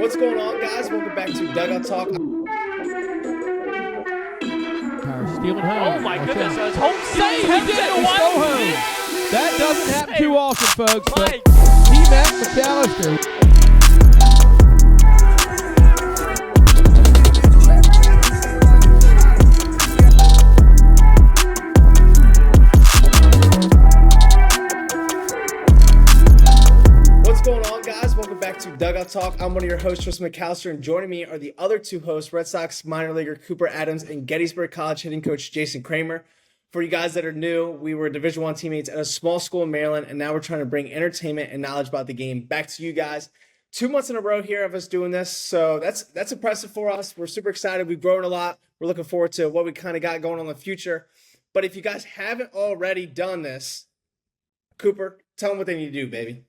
What's going on, guys? Welcome back to Dugout Talk. Stealing home. Oh my Watch goodness, out. I was home Save, he did it. He's still home. That doesn't happen too often, folks. But T-Mac McAllister. What's going on, guys? Welcome back to Dugout Talk. I'm one of your hosts, Tristan McAllister, and joining me are the other two hosts, Red Sox minor leaguer Cooper Adams and Gettysburg College hitting coach Jason Kramer. For you guys that are new, we were Division I teammates at a small school in Maryland, and now we're trying to bring entertainment and knowledge about the game back to you guys. 2 months in a row here of us doing this, so that's impressive for us. We're super excited. We've grown a lot. We're looking forward to what we kind of got going on in the future. But if you guys haven't already done this, Cooper, tell them what they need to do, baby.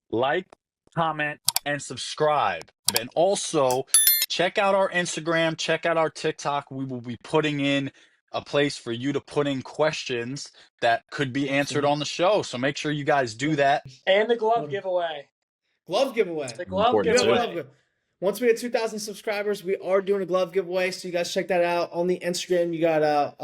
Like, comment, and subscribe. And also, check out our Instagram, check out our TikTok. We will be putting in a place for you to put in questions that could be answered on the show. So make sure you guys do that. And the glove giveaway. Glove giveaway. The glove Important giveaway. Once we hit 2,000 subscribers, we are doing a glove giveaway. So you guys check that out on the Instagram. You gotta,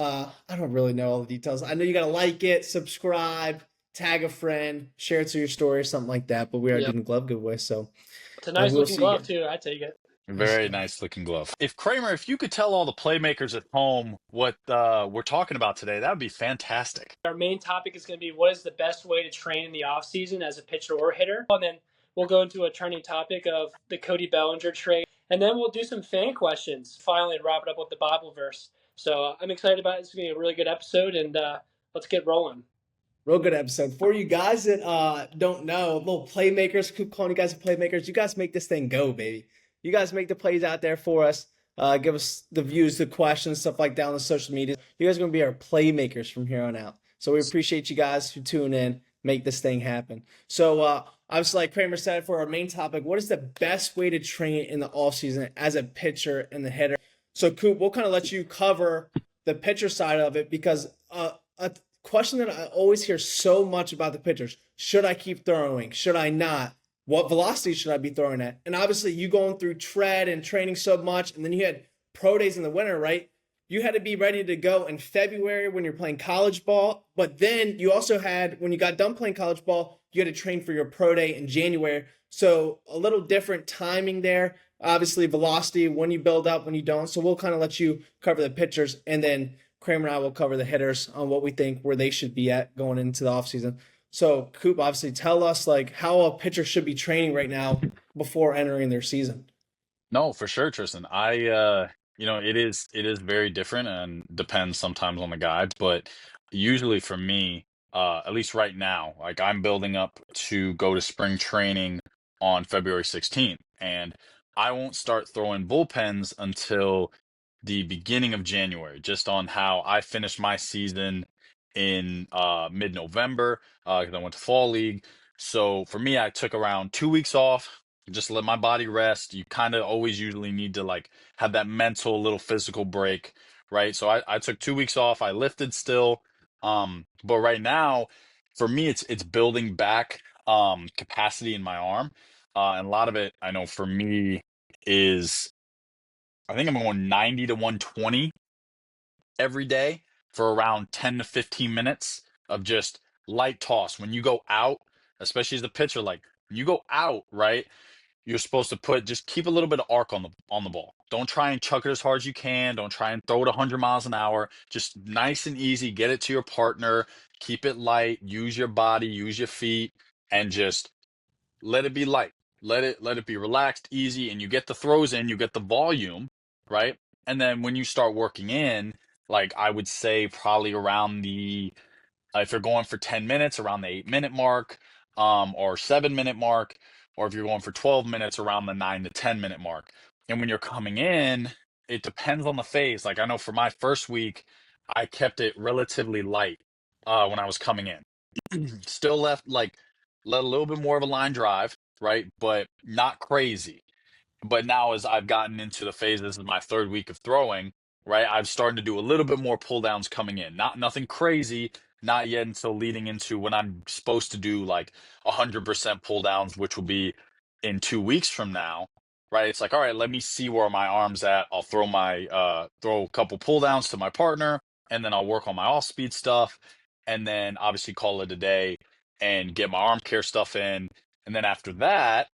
I don't really know all the details. I know you gotta like it, subscribe, tag a friend, share it to your story, or something like that. But we are doing a glove giveaway. So It's a nice we'll looking see glove, you. too. I take it. Very nice looking glove. If Kramer, if you could tell all the playmakers at home what we're talking about today, that would be fantastic. Our main topic is going to be what is the best way to train in the offseason as a pitcher or hitter. And then we'll go into a turning topic of the Cody Bellinger trade. And then we'll do some fan questions. Finally, wrap it up with the Bible verse. So I'm excited about it. It's going to be a really good episode, and let's get rolling. Real good episode. For you guys that don't know, little playmakers, keep calling you guys playmakers. You guys make this thing go, baby. You guys make the plays out there for us. Give us the views, the questions, stuff like that on the social media. You guys are going to be our playmakers from here on out. So we appreciate you guys who tune in, make this thing happen. So obviously, like Kramer said, for our main topic, what is the best way to train in the offseason as a pitcher and the hitter? So Coop, we'll kind of let you cover the pitcher side of it because a question that I always hear so much about the pitchers, should I keep throwing? Should I not? What velocity should I be throwing at? And obviously you going through tread and training so much, and then you had pro days in the winter, right? You had to be ready to go in February when you're playing college ball, but then you also had, when you got done playing college ball, you had to train for your pro day in January. So a little different timing there. Obviously velocity, when you build up, when you don't. So we'll kind of let you cover the pitchers, and then Kramer and I will cover the hitters on what we think where they should be at going into the offseason. So, Coop, obviously tell us like how a pitcher should be training right now before entering their season. No, for sure, Tristan. It is very different and depends sometimes on the guy, but usually for me, at least right now, like I'm building up to go to spring training on February 16th, and I won't start throwing bullpens until the beginning of January, just on how I finished my season in mid-November, 'cause I went to fall league. So for me, I took around 2 weeks off, just let my body rest. You kind of always usually need to like have that mental little physical break, right? So I took 2 weeks off. I lifted still. But right now, for me, it's building back capacity in my arm. And a lot of it, I know for me, is I think I'm going 90 to 120 every day for around 10 to 15 minutes of just light toss. When you go out, especially as a pitcher, like when you go out, right? You're supposed to just keep a little bit of arc on the ball. Don't try and chuck it as hard as you can. Don't try and throw it 100 miles an hour. Just nice and easy. Get it to your partner. Keep it light. Use your body. Use your feet, and just let it be light. Let it be relaxed, easy, and you get the throws in. You get the volume, right? And then when you start working in, like I would say, probably around the if you're going for 10 minutes, around the 8 minute mark, or 7 minute mark, or if you're going for 12 minutes, around the 9 to 10 minute mark. And when you're coming in, it depends on the phase. Like I know for my first week, I kept it relatively light when I was coming in. Still left like let a little bit more of a line drive, right? But not crazy. But now as I've gotten into the phase, this is my third week of throwing, right? I've started to do a little bit more pull downs coming in. Nothing crazy, not yet until leading into when I'm supposed to do like 100% pull downs, which will be in 2 weeks from now. right? It's like, all right, let me see where my arm's at. I'll throw a couple pull downs to my partner, and then I'll work on my off speed stuff, and then obviously call it a day and get my arm care stuff in. And then after that,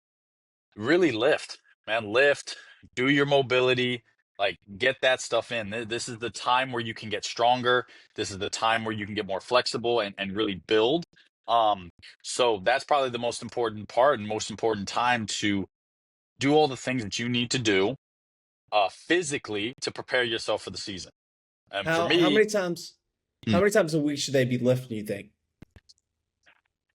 really lift, man, lift, do your mobility, like get that stuff in. This is the time where you can get stronger. This is the time where you can get more flexible and really build. Um, so that's probably the most important part and most important time to do all the things that you need to do physically to prepare yourself for the season. And for How me, many times how mm, many times a week should they be lifting, you think?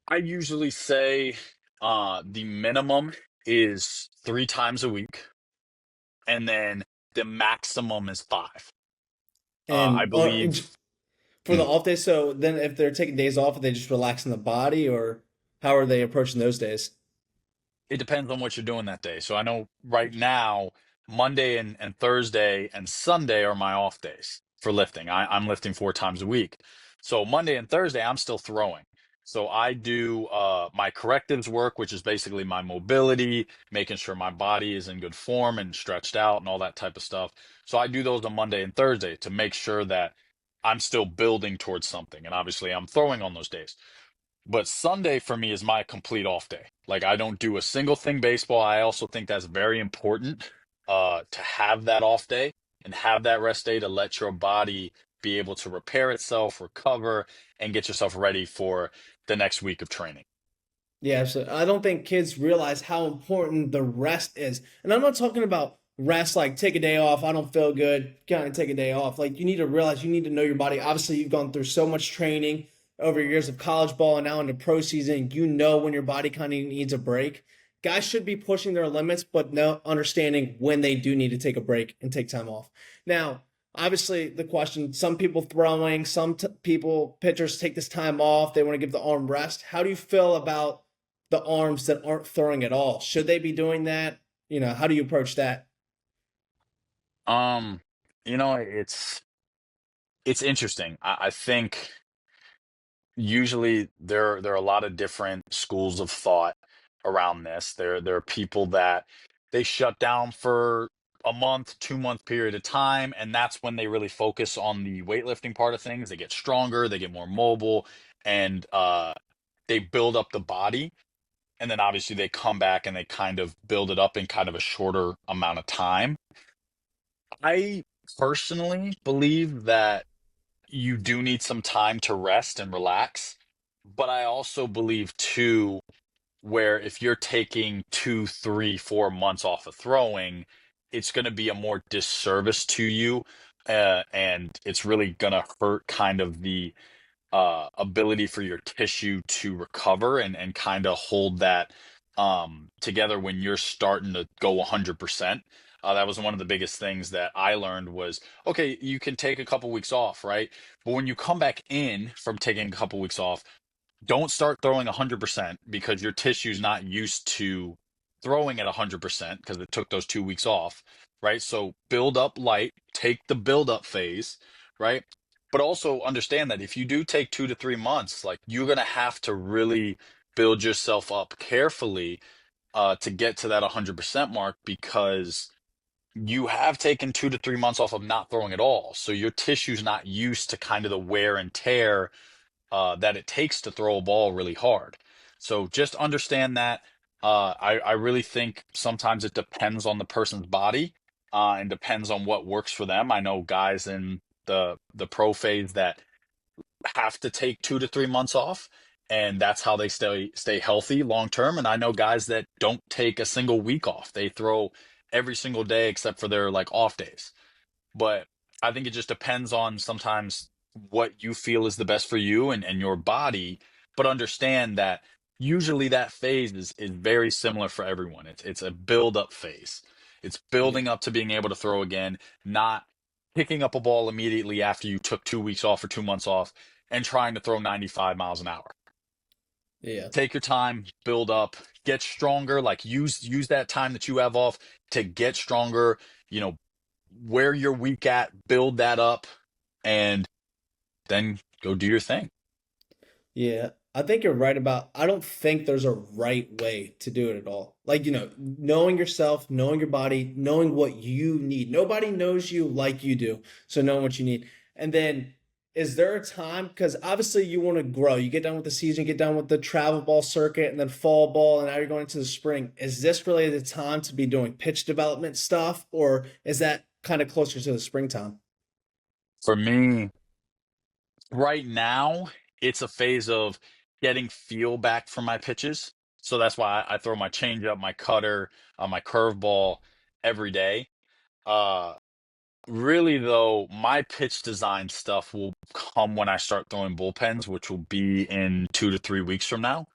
I usually say the minimum is 3 times a week, and then the maximum is five. I And believe for the mm, off days, so then if they're taking days off, are they just relaxing the body, or how are they approaching those days? it depends on what you're doing that day. So I know right now, Monday and Thursday and Sunday are my off days for lifting. I'm lifting 4 times a week. So Monday and Thursday, I'm still throwing. So I do my correctives work, which is basically my mobility, making sure my body is in good form and stretched out and all that type of stuff. So I do those on Monday and Thursday to make sure that I'm still building towards something. And obviously, I'm throwing on those days. But Sunday for me is my complete off day. Like I don't do a single thing baseball. I also think that's very important to have that off day and have that rest day to let your body be able to repair itself, recover, and get yourself ready for the next week of training. Yeah, so I don't think kids realize how important the rest is. And I'm not talking about rest like take a day off, I don't feel good, kind of take a day off. Like you need to realize you need to know your body. Obviously, you've gone through so much training over years of college ball and now into pro season. You know when your body kind of needs a break. Guys should be pushing their limits, but no understanding when they do need to take a break and take time off. Now, obviously, the question: some people throwing, people pitchers take this time off. They want to give the arm rest. How do you feel about the arms that aren't throwing at all? Should they be doing that? How do you approach that? Um, it's interesting. I think usually there are a lot of different schools of thought around this. There are people that they shut down for a month, 2 month period of time, and that's when they really focus on the weightlifting part of things. They get stronger, they get more mobile, and they build up the body. And then obviously they come back and they kind of build it up in kind of a shorter amount of time. I personally believe that you do need some time to rest and relax. But I also believe too, where if you're taking 2, 3, 4 months off of throwing, it's going to be a more disservice to you. And it's really going to hurt kind of the ability for your tissue to recover and kind of hold that together when you're starting to go 100%. That was one of the biggest things that I learned was, okay, you can take a couple weeks off, right? But when you come back in from taking a couple weeks off, don't start throwing 100% because your tissue's not used to throwing at 100% because it took those 2 weeks off, right? So build up light, take the build up phase, right? But also understand that if you do take 2 to 3 months, like you're gonna have to really build yourself up carefully to get to that 100% mark because you have taken 2 to 3 months off of not throwing at all. So your tissue's not used to kind of the wear and tear that it takes to throw a ball really hard. So just understand that. I really think sometimes it depends on the person's body and depends on what works for them. I know guys in the pro phase that have to take 2 to 3 months off, and that's how they stay healthy long term. And I know guys that don't take a single week off. They throw every single day except for their like off days. But I think it just depends on sometimes what you feel is the best for you and your body. But understand that usually that phase is very similar for everyone. It's a build up phase. It's Yeah, building up to being able to throw again, not picking up a ball immediately after you took 2 weeks off or 2 months off and trying to throw 95 miles an hour. yeah, Take your time, build up, get stronger, like use that time that you have off to get stronger, you know, where you're weak at, build that up, and then go do your thing. yeah. I think you're right about, I don't think there's a right way to do it at all. Like, knowing yourself, knowing your body, knowing what you need. Nobody knows you like you do. So knowing what you need. And then is there a time, because obviously you want to grow. You get done with the season, get done with the travel ball circuit and then fall ball, and now you're going into the spring. Is this really the time to be doing pitch development stuff, or is that kind of closer to the springtime? For me, right now, it's a phase of getting feel back from my pitches. So that's why I throw my changeup, my cutter, my curveball every day. Uh, Really though, my pitch design stuff will come when I start throwing bullpens, which will be in 2 to 3 weeks from now.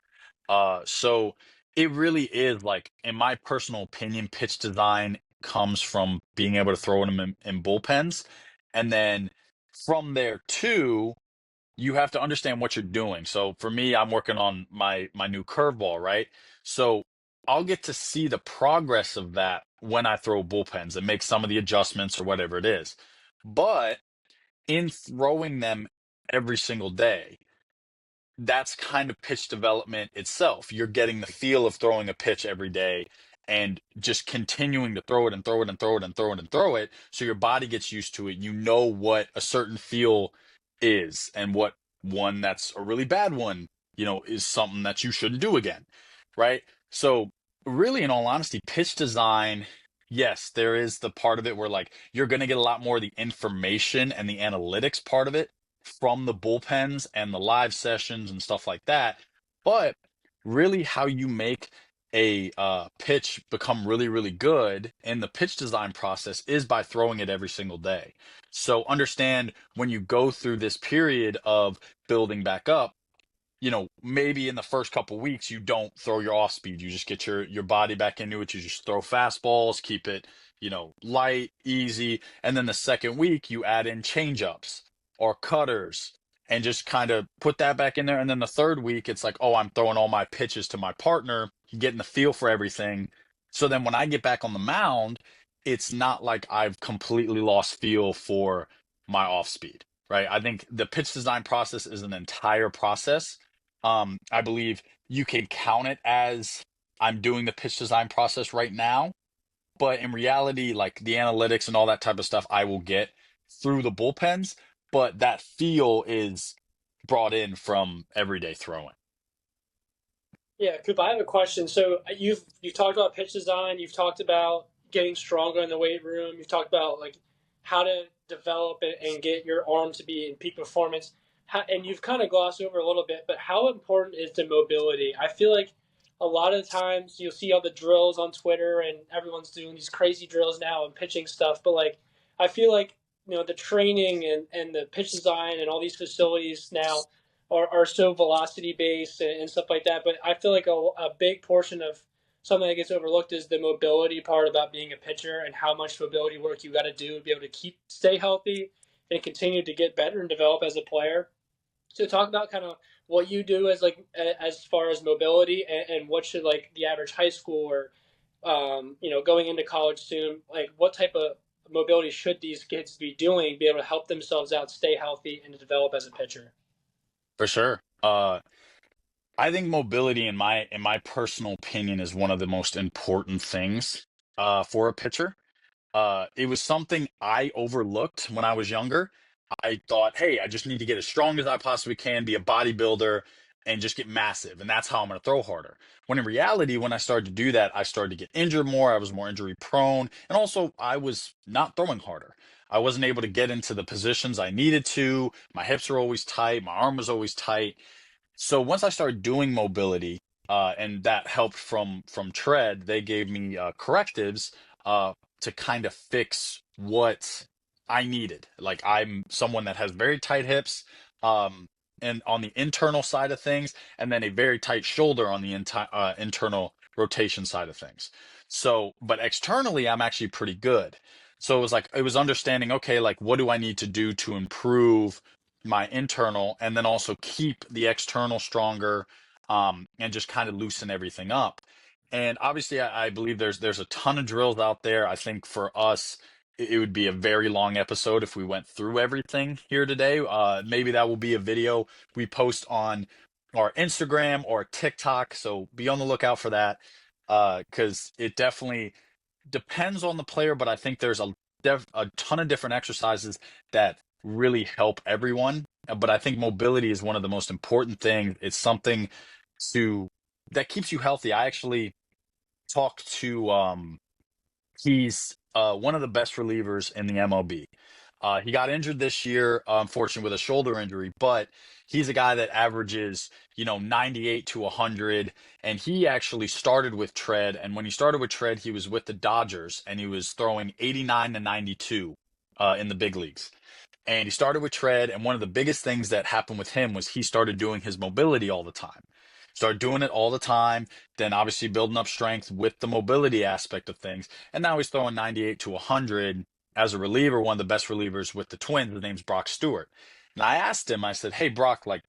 So it really is like, in my personal opinion, pitch design comes from being able to throw them in bullpens. And then from there too, you have to understand what you're doing. So for me, I'm working on my new curveball, right? So I'll get to see the progress of that when I throw bullpens and make some of the adjustments or whatever it is. But in throwing them every single day, that's kind of pitch development itself. You're getting the feel of throwing a pitch every day and just continuing to throw it and throw it and throw it and throw it and throw it. So your body gets used to it. You know what a certain feel is and what one that's a really bad one, is something that you shouldn't do again. Right. So, really, in all honesty, pitch design, yes, there is the part of it where like you're going to get a lot more of the information and the analytics part of it from the bullpens and the live sessions and stuff like that. But really, how you make a pitch become really, really good in the pitch design process is by throwing it every single day. So understand when you go through this period of building back up, maybe in the first couple weeks you don't throw your off speed. You just get your body back into it. You just throw fastballs, keep it, light, easy. And then the second week you add in changeups or cutters and just kind of put that back in there. And then the third week it's like, oh, I'm throwing all my pitches to my partner, getting the feel for everything. So then when I get back on the mound, it's not like I've completely lost feel for my off speed. Right. I think the pitch design process is an entire process. I believe you can count it as I'm doing the pitch design process right now, but in reality, like the analytics and all that type of stuff, I will get through the bullpens, but that feel is brought in from everyday throwing. Yeah, Coop, I have a question. So you've talked about pitch design, you've talked about getting stronger in the weight room, you've talked about like how to develop it and get your arm to be in peak performance. And you've kind of glossed over a little bit, but how important is the mobility? I feel like a lot of times you'll see all the drills on Twitter and everyone's doing these crazy drills now and pitching stuff, but like I feel like the training and the pitch design and all these facilities now are so velocity based and stuff like that. But I feel like a big portion of something that gets overlooked is the mobility part about being a pitcher and how much mobility work you got to do to be able to stay healthy and continue to get better and develop as a player. So talk about kind of what you do as like as far as mobility and what should like the average high school or going into college soon, like what type of mobility should these kids be doing, be able to help themselves out, stay healthy, and to develop as a pitcher. For sure. I think mobility, in my personal opinion, is one of the most important things for a pitcher. It was something I overlooked when I was younger. I thought, hey, I just need to get as strong as I possibly can, be a bodybuilder, and just get massive. And that's how I'm going to throw harder. When in reality, when I started to do that, I started to get injured more. I was more injury prone. And also, I was not throwing harder. I wasn't able to get into the positions I needed to. My hips were always tight. My arm was always tight. So once I started doing mobility, and that helped from tread, they gave me correctives to kind of fix what I needed. Like I'm someone that has very tight hips, um, and on the internal side of things, and then a very tight shoulder on the internal rotation side of things. So, but externally, I'm actually pretty good. So it was understanding, okay, like what do I need to do to improve my internal and then also keep the external stronger, and just kind of loosen everything up. And obviously, I believe there's a ton of drills out there. I think for us, it would be a very long episode if we went through everything here today. Maybe that will be a video we post on or Instagram or TikTok. So be on the lookout for that, because it definitely depends on the player. But I think there's a ton of different exercises that really help everyone. But I think mobility is one of the most important things. It's something to that keeps you healthy. I actually talked to he's one of the best relievers in the MLB. He got injured this year, unfortunately, with a shoulder injury, but he's a guy that averages, 98 to 100. And he actually started with tread. And when he started with tread, he was with the Dodgers and he was throwing 89 to 92 in the big leagues. And he started with tread. And one of the biggest things that happened with him was he started doing his mobility all the time. Started doing it all the time, then obviously building up strength with the mobility aspect of things. And now he's throwing 98 to 100 as a reliever, one of the best relievers with the Twins. His name's Brock Stewart. And I asked him, I said, hey, Brock, like,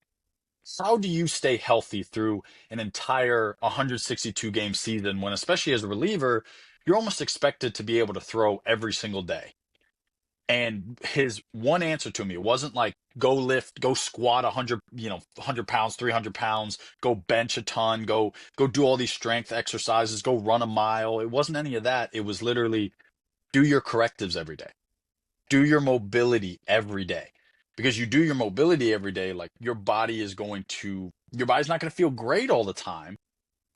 how do you stay healthy through an entire 162 game season when, especially as a reliever, you're almost expected to be able to throw every single day? And his one answer to me, it wasn't like go lift, go squat 100, 100 pounds, 300 pounds, go bench a ton, go do all these strength exercises, go run a mile. It wasn't any of that. It was literally do your correctives every day. Do your mobility every day. Because you do your mobility every day, like your body's not going to feel great all the time,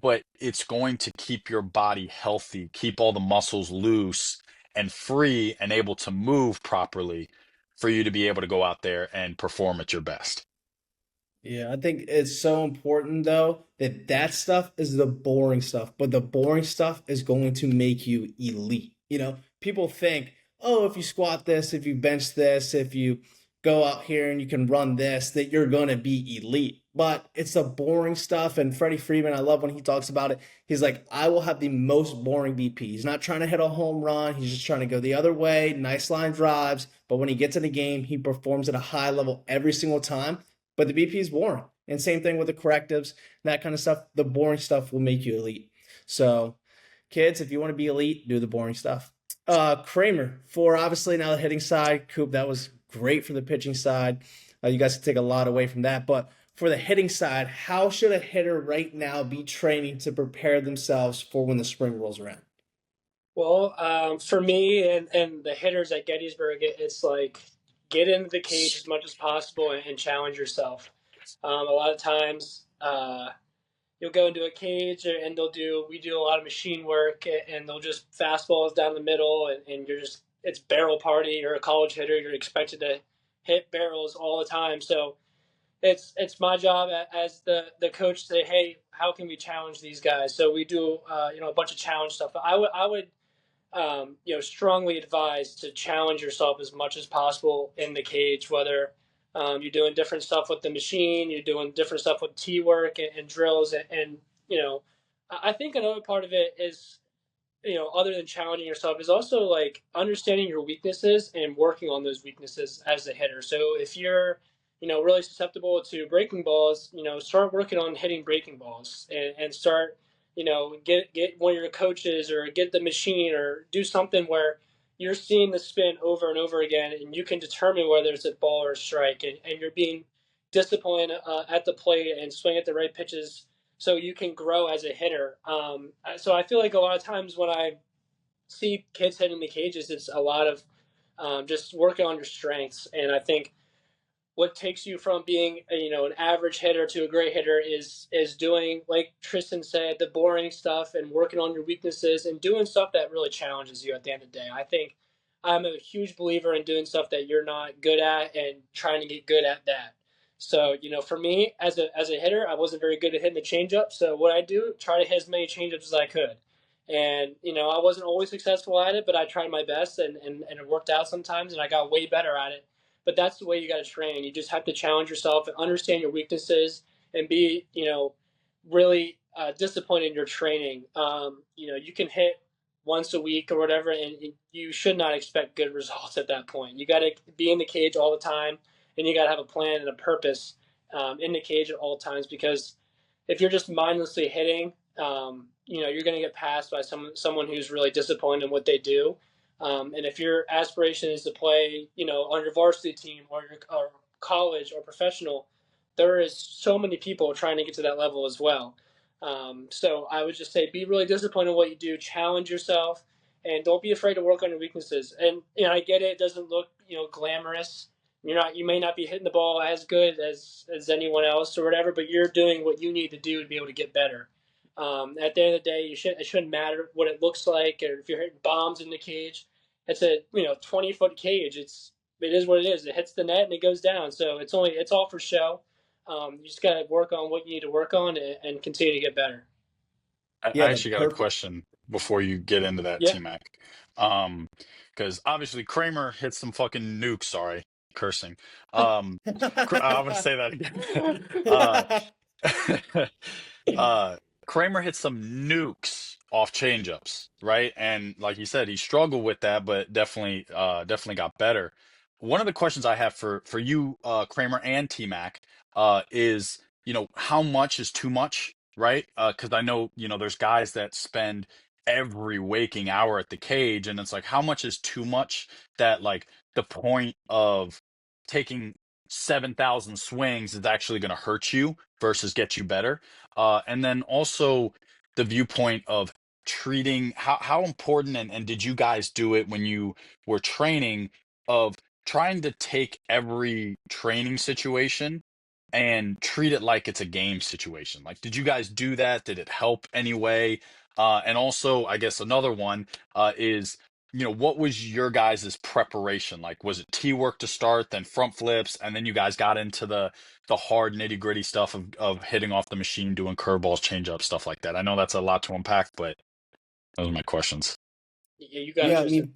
but it's going to keep your body healthy, keep all the muscles loose and free and able to move properly for you to be able to go out there and perform at your best. Yeah, I think it's so important though that that stuff is the boring stuff, but the boring stuff is going to make you elite. People think, oh, if you squat this, if you bench this, if you go out here and you can run this, that you're going to be elite. But it's the boring stuff. And Freddie Freeman, I love when he talks about it. He's like, I will have the most boring BP. He's not trying to hit a home run. He's just trying to go the other way, nice line drives. But when he gets in the game, he performs at a high level every single time, but the BP is boring. And same thing with the correctives, that kind of stuff. The boring stuff will make you elite. So, kids, if you want to be elite, do the boring stuff. Kramer, for obviously now the hitting side, Coop, that was great for the pitching side. You guys can take a lot away from that. But for the hitting side, how should a hitter right now be training to prepare themselves for when the spring rolls around? Well, for me and the hitters at Gettysburg, it's like get into the cage as much as possible and challenge yourself. A lot of times, you'll go into a cage and we do a lot of machine work and they'll just fastballs down the middle and it's barrel party. You're a college hitter. You're expected to hit barrels all the time. So it's my job as the coach to say, hey, how can we challenge these guys? So we do, a bunch of challenge stuff. I would strongly advise to challenge yourself as much as possible in the cage, whether you're doing different stuff with the machine, you're doing different stuff with T work and drills. I think another part of it is, other than challenging yourself, is also like understanding your weaknesses and working on those weaknesses as a hitter. So if you're, really susceptible to breaking balls, start working on hitting breaking balls and start, get one of your coaches or get the machine or do something where you're seeing the spin over and over again and you can determine whether it's a ball or a strike and you're being disciplined at the plate and swing at the right pitches so you can grow as a hitter. So I feel like a lot of times when I see kids hitting the cages, it's a lot of just working on your strengths. And I think what takes you from being an average hitter to a great hitter is doing, like Tristan said, the boring stuff and working on your weaknesses and doing stuff that really challenges you at the end of the day. I think I'm a huge believer in doing stuff that you're not good at and trying to get good at that. So, for me as a hitter, I wasn't very good at hitting the changeup. So what I do, try to hit as many changeups as I could. And, I wasn't always successful at it, but I tried my best and it worked out sometimes and I got way better at it. But that's the way you got to train. You just have to challenge yourself and understand your weaknesses and be, really disciplined in your training. You can hit once a week or whatever, and you should not expect good results at that point. You got to be in the cage all the time, and you got to have a plan and a purpose in the cage at all times. Because if you're just mindlessly hitting, you're going to get passed by someone who's really disciplined in what they do. And if your aspiration is to play, on your varsity team or college or professional, there is so many people trying to get to that level as well. So I would just say be really disciplined in what you do, challenge yourself, and don't be afraid to work on your weaknesses. And I get it doesn't look glamorous. You may not be hitting the ball as good as anyone else or whatever, but you're doing what you need to do to be able to get better. At the end of the day, it shouldn't matter what it looks like, or if you're hitting bombs in the cage. It's a 20-foot cage. It is what it is. It hits the net and it goes down. So it's all for show. You just got to work on what you need to work on and continue to get better. I Yeah, the actually got a perfect. question before you get into that, Yeah. T-Mac. Because obviously Kramer hit some fucking nukes. Sorry, cursing. I'm gonna say that again. uh, Kramer hit some nukes off changeups, right? And like you said, he struggled with that, but definitely got better. One of the questions I have for you, Kramer and T-Mac, is how much is too much, right? Because I know there's guys that spend every waking hour at the cage, and it's like how much is too much that like the point of taking 7,000 swings is actually going to hurt you versus get you better. And then also the viewpoint of treating how important and did you guys do it when you were training of trying to take every training situation and treat it like it's a game situation. Like, did you guys do that? Did it help anyway? And also, I guess another one is, what was your guys' preparation? Like, was it tee work to start, then front flips, and then you guys got into the hard nitty gritty stuff of hitting off the machine, doing curveballs, change up, stuff like that. I know that's a lot to unpack, but those are my questions. Yeah, you got it, Yeah, I Tristan.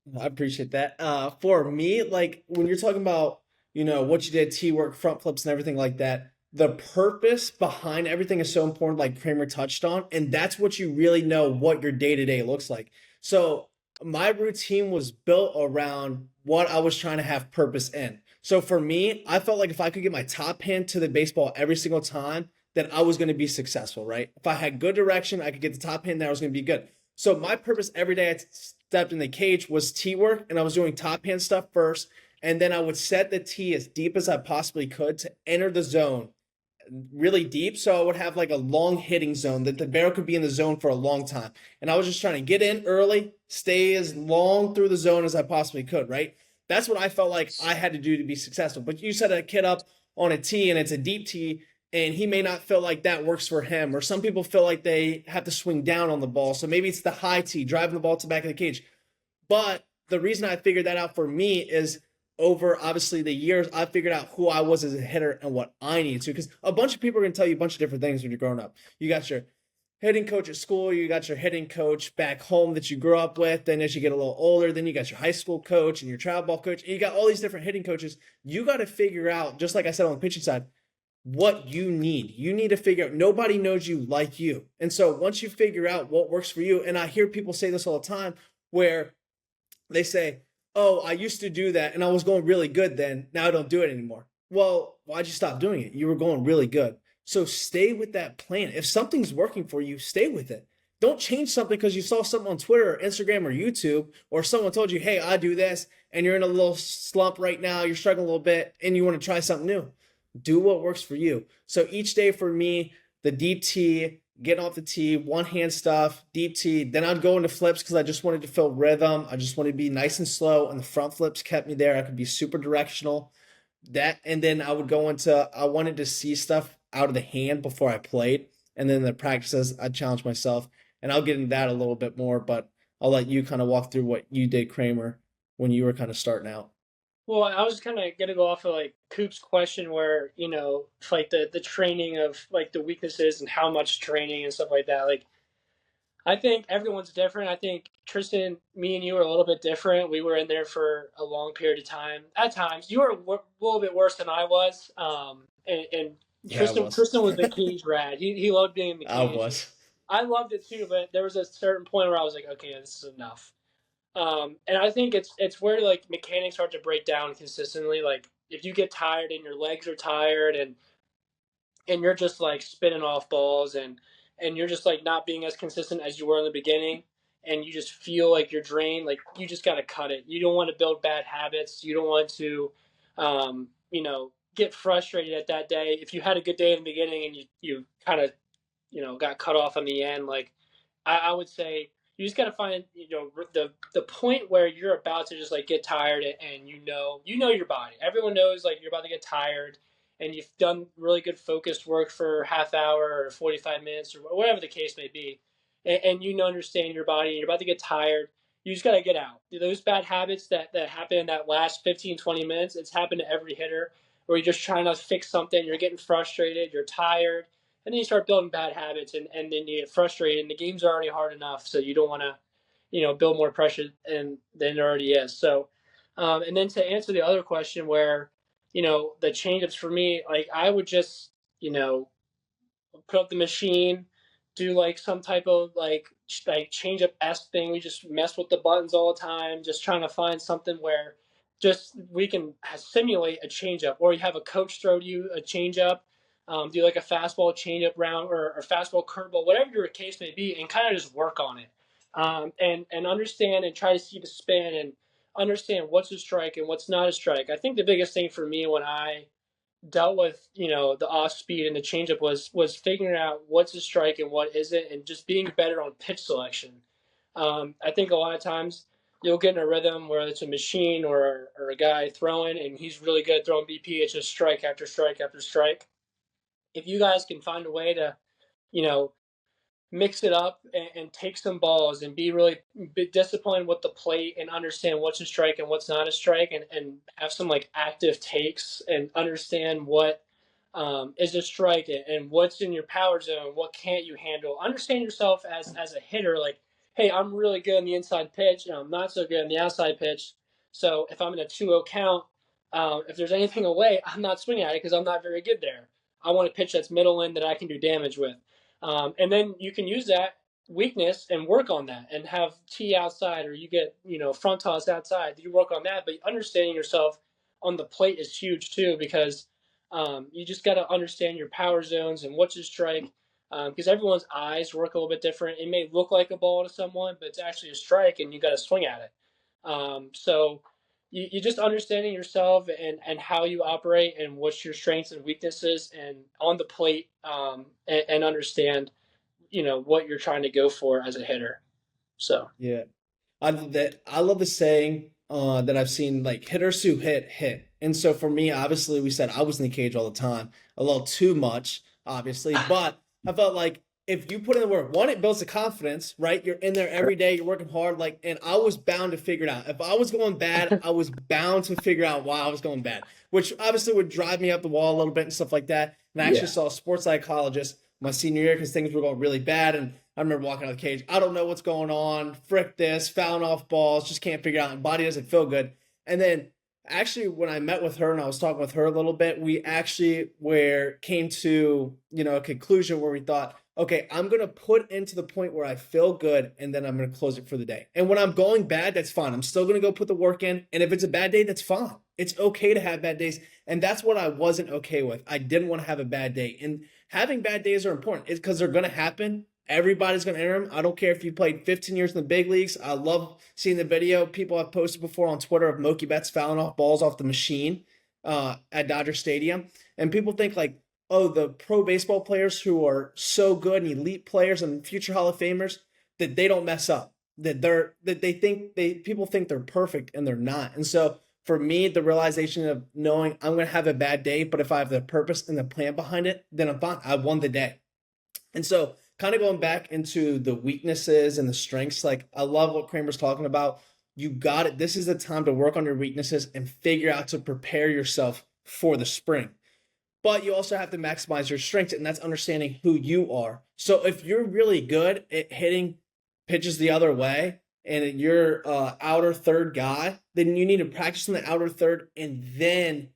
mean, I appreciate that. For me, like when you're talking about, what you did, T work, front flips, and everything like that, the purpose behind everything is so important, like Kramer touched on, and that's what you really know what your day to day looks like. So my routine was built around what I was trying to have purpose in. So for me, I felt like if I could get my top hand to the baseball every single time, then I was going to be successful, right? If I had good direction, I could get the top hand, then I was going to be good. So my purpose every day I stepped in the cage was tee work, and I was doing top hand stuff first, and then I would set the tee as deep as I possibly could to enter the zone really deep. So I would have like a long hitting zone that the barrel could be in the zone for a long time. And I was just trying to get in early, stay as long through the zone as I possibly could, right? That's what I felt like I had to do to be successful. But you set a kid up on a tee and it's a deep tee, and he may not feel like that works for him. Or some people feel like they have to swing down on the ball. So maybe it's the high tee, driving the ball to the back of the cage. But the reason I figured that out for me is over obviously the years, I figured out who I was as a hitter and what I needed to. Because a bunch of people are going to tell you a bunch of different things when you're growing up. You got your hitting coach at school, you got your hitting coach back home that you grew up with. Then as you get a little older, then you got your high school coach and your travel ball coach. And you got all these different hitting coaches. You got to figure out, just like I said on the pitching side, what you need. You need to figure out, nobody knows you like you. And so once you figure out what works for you, and I hear people say this all the time where they say, "Oh, I used to do that and I was going really good then. Now I don't do it anymore." Well, why'd you stop doing it? You were going really good. So stay with that plan. If something's working for you, stay with it. Don't change something because you saw something on Twitter or Instagram or YouTube, or someone told you, "Hey, I do this," and you're in a little slump right now, you're struggling a little bit, and you want to try something new. Do what works for you. So each day for me, the deep tee, getting off the tee, one hand stuff, deep tee. Then I'd go into flips because I just wanted to feel rhythm. I just wanted to be nice and slow, and the front flips kept me there. I could be super directional. And then I would go into, I wanted to see stuff out of the hand before I played. And then the practices, I challenge myself, and I'll get into that a little bit more. But I'll let you kind of walk through what you did, Kramer, when you were kind of starting out. Well, I was kind of gonna go off of like Coop's question, where like the training of like the weaknesses and how much training and stuff like that. Like, I think everyone's different. I think Tristan, me and you are a little bit different. We were in there for a long period of time. At times, you were a little bit worse than I was. And Yeah, I Tristan was. was the cage rat. He loved being in the I cage. was. I loved it too, but there was a certain point where I was like, okay, this is enough. And I think it's where like mechanics start to break down consistently. Like if you get tired and your legs are tired and you're just like spinning off balls and you're just like not being as consistent as you were in the beginning, and you just feel like you're drained, like you just got to cut it. You don't want to build bad habits. You don't want to, um, you know, get frustrated at that day. If you had a good day in the beginning and you kind of, got cut off on the end, like I would say you just got to find, the point where you're about to just like get tired, and you know your body. Everyone knows like you're about to get tired, and you've done really good focused work for half hour or 45 minutes or whatever the case may be, and understand your body, and you're about to get tired. You just got to get out. Those bad habits that happen in that last 15, 20 minutes, it's happened to every hitter, where you're just trying to fix something, you're getting frustrated, you're tired, and then you start building bad habits, and then you get frustrated, and the game's already hard enough, so you don't want to, build more pressure than there already is. So, and then to answer the other question, where, the changeups for me, like I would just, you know, put up the machine, do like some type of like change up esque thing. We just mess with the buttons all the time, just trying to find something where just we can simulate a change up, or you have a coach throw to you a change up, do like a fastball change up round, or fastball curveball, whatever your case may be, and kind of just work on it, and understand and try to see the spin and understand what's a strike and what's not a strike. I think the biggest thing for me when I dealt with the off speed and the changeup was figuring out what's a strike and what isn't, and just being better on pitch selection. I think a lot of times you'll get in a rhythm where it's a machine or a guy throwing, and he's really good at throwing BP. It's just strike after strike after strike. If you guys can find a way to, you know, mix it up and take some balls and be really disciplined with the plate and understand what's a strike and what's not a strike, and have some like active takes and understand what is a strike, and what's in your power zone, what can't you handle. Understand yourself as a hitter, like, hey, I'm really good in the inside pitch and I'm not so good in the outside pitch. So if I'm in a 2-0 count, if there's anything away, I'm not swinging at it because I'm not very good there. I want a pitch that's middle in that I can do damage with. And then you can use that weakness and work on that, and have T outside, or you get, front toss outside. You work on that, but understanding yourself on the plate is huge too, because you just got to understand your power zones and what's a strike, because everyone's eyes work a little bit different. It may look like a ball to someone, but it's actually a strike, and you got to swing at it. So you just understanding yourself and how you operate and what's your strengths and weaknesses and on the plate, and understand what you're trying to go for as a hitter. So Yeah. I love the saying that I've seen, like, hitters who hit. And so for me, obviously, we said I was in the cage all the time, a little too much, obviously, but I felt like if you put in the work, one, it builds the confidence, right? You're in there every day, you're working hard, like, and I was bound to figure it out. If I was going bad, I was bound to figure out why I was going bad, which obviously would drive me up the wall a little bit and stuff like that. And I actually saw a sports psychologist my senior year because things were going really bad, and I remember walking out of the cage. I don't know what's going on. Frick this, fouling off balls, just can't figure it out. And body doesn't feel good. And then actually, when I met with her and I was talking with her a little bit, we actually came to, a conclusion where we thought, okay, I'm going to put into the point where I feel good, and then I'm going to close it for the day. And when I'm going bad, that's fine. I'm still going to go put the work in. And if it's a bad day, that's fine. It's okay to have bad days. And that's what I wasn't okay with. I didn't want to have a bad day. And having bad days are important. It's because they're going to happen. Everybody's going to enter them. I don't care if you played 15 years in the big leagues. I love seeing the video people have posted before on Twitter of Mookie Betts fouling off balls off the machine at Dodger Stadium. And people think like, oh, the pro baseball players who are so good and elite players and future Hall of Famers, that they don't mess up. People think they're perfect, and they're not. And so for me, the realization of knowing I'm going to have a bad day, but if I have the purpose and the plan behind it, then I'm fine. I won the day. And so kind of going back into the weaknesses and the strengths, like I love what Kramer's talking about. You got it. This is the time to work on your weaknesses and figure out to prepare yourself for the spring. But you also have to maximize your strengths, and that's understanding who you are. So if you're really good at hitting pitches the other way, and you're outer third guy, then you need to practice in the outer third and then,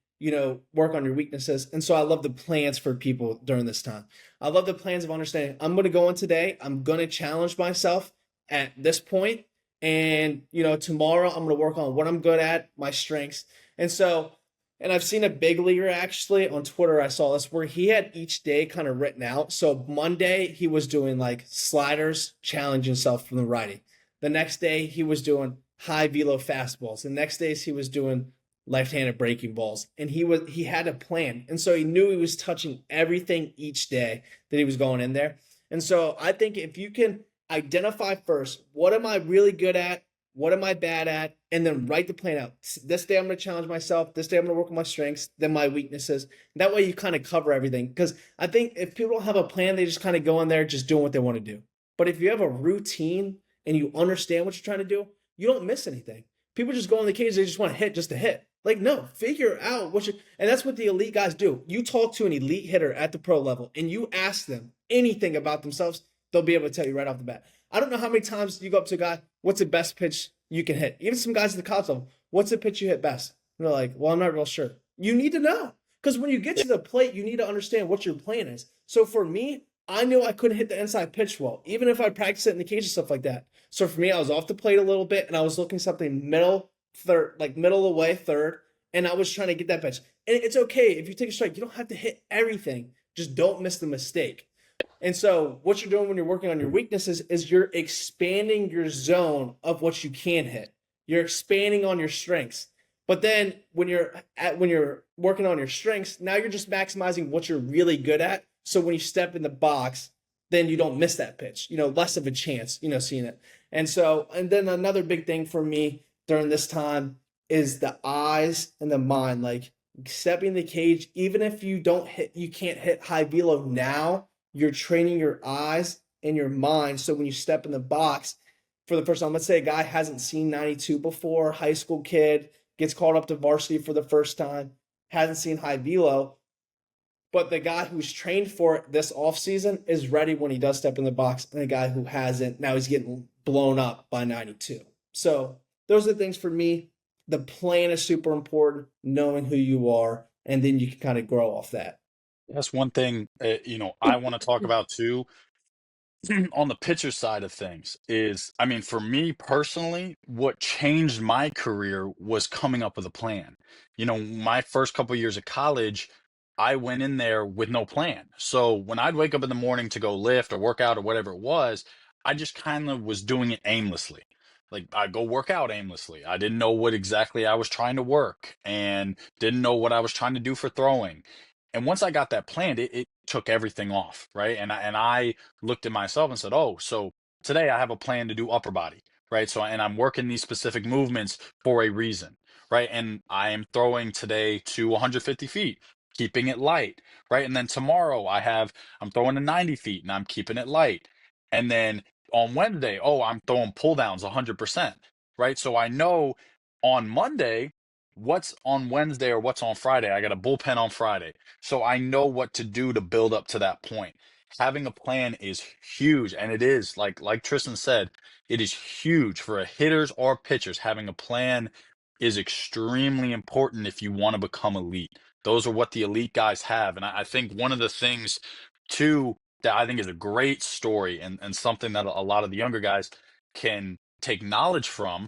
work on your weaknesses. And so I love the plans for people during this time. I love the plans of understanding I'm going to go in today. I'm going to challenge myself at this point. And, tomorrow I'm going to work on what I'm good at, my strengths. And I've seen a big leaguer actually on Twitter. I saw this where he had each day kind of written out. So Monday he was doing like sliders, challenge himself from the righty. The next day he was doing high velo fastballs. The next days he was doing left-handed breaking balls, and he had a plan, and so he knew he was touching everything each day that he was going in there. And so I think if you can identify first, what am I really good at, what am I bad at, and then write the plan out. This day I'm going to challenge myself. This day I'm going to work on my strengths, then my weaknesses. That way you kind of cover everything. Because I think if people don't have a plan, they just kind of go in there just doing what they want to do. But if you have a routine and you understand what you're trying to do, you don't miss anything. People just go in the cage, they just want to hit just to hit. Like, no, figure out what you, and that's what the elite guys do. You talk to an elite hitter at the pro level and you ask them anything about themselves, they'll be able to tell you right off the bat. I don't know how many times you go up to a guy, what's the best pitch you can hit? Even some guys at the college level, what's the pitch you hit best? And they're like, well, I'm not real sure. You need to know. Because when you get to the plate, you need to understand what your plan is. So for me, I knew I couldn't hit the inside pitch well, even if I practiced it in the cage and stuff like that. So for me, I was off the plate a little bit, and I was looking something middle, third, like middle away, third, and I was trying to get that pitch. And it's okay if you take a strike. You don't have to hit everything. Just don't miss the mistake. And so what you're doing when you're working on your weaknesses is you're expanding your zone of what you can hit. You're expanding on your strengths. But then when you're working on your strengths, now you're just maximizing what you're really good at. So when you step in the box, then you don't miss that pitch, less of a chance, seeing it. And then another big thing for me during this time is the eyes and the mind, like stepping the cage. Even if you can't hit high velo now, you're training your eyes and your mind. So when you step in the box for the first time, let's say a guy hasn't seen 92 before, high school kid, gets called up to varsity for the first time, hasn't seen high velo, but the guy who's trained for it this offseason is ready when he does step in the box, and the guy who hasn't, now he's getting blown up by 92. So those are the things for me. The plan is super important, knowing who you are, and then you can kind of grow off that. That's one thing, I want to talk about too on the pitcher side of things is, I mean, for me personally, what changed my career was coming up with a plan. My first couple of years of college, I went in there with no plan. So when I'd wake up in the morning to go lift or work out or whatever it was, I just kind of was doing it aimlessly. Like I'd go work out aimlessly. I didn't know what exactly I was trying to work and didn't know what I was trying to do for throwing. And once I got that planned, it took everything off, right? And I looked at myself and said, oh, so today I have a plan to do upper body, right? So, and I'm working these specific movements for a reason, right? And I am throwing today to 150 feet, keeping it light, right? And then tomorrow I'm throwing to 90 feet and I'm keeping it light. And then on Wednesday, oh, I'm throwing pull downs 100%, right? So I know on Monday, what's on Wednesday or what's on Friday. I got a bullpen on Friday. So I know what to do to build up to that point. Having a plan is huge, and it is like Tristan said, it is huge for a hitters or pitchers. Having a plan is extremely important if you want to become elite. Those are what the elite guys have. And I think one of the things too that I think is a great story and something that a lot of the younger guys can take knowledge from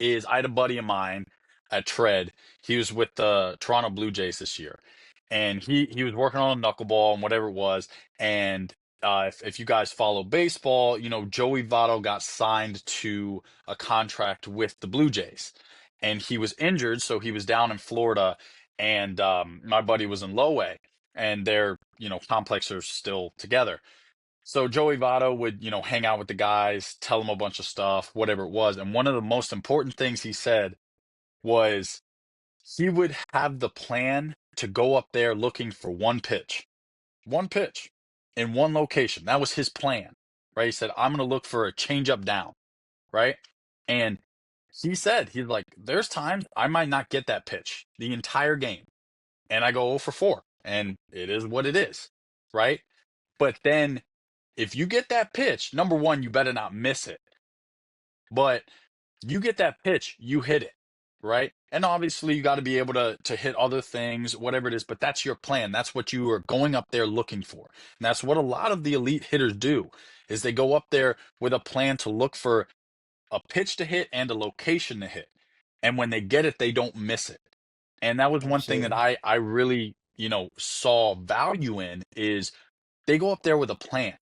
is I had a buddy of mine at Tread. He was with the Toronto Blue Jays this year, and he was working on a knuckleball and whatever it was. And if you guys follow baseball, Joey Votto got signed to a contract with the Blue Jays, and he was injured, so he was down in Florida, and my buddy was in Low A, and their complex are still together. So Joey Votto would, hang out with the guys, tell them a bunch of stuff, whatever it was. And one of the most important things he said was he would have the plan to go up there looking for one pitch in one location. That was his plan, right? He said, I'm going to look for a changeup down, right? And he said, he's like, there's times I might not get that pitch the entire game. And I go 0 for 4. And it is what it is, right? But then if you get that pitch, number one, you better not miss it. But you get that pitch, you hit it, right? And obviously you got to be able to hit other things, whatever it is, but that's your plan. That's what you are going up there looking for. And that's what a lot of the elite hitters do is they go up there with a plan to look for a pitch to hit and a location to hit. And when they get it, they don't miss it. And that was one thing that Absolutely. I really, saw value in is they go up there with a plan.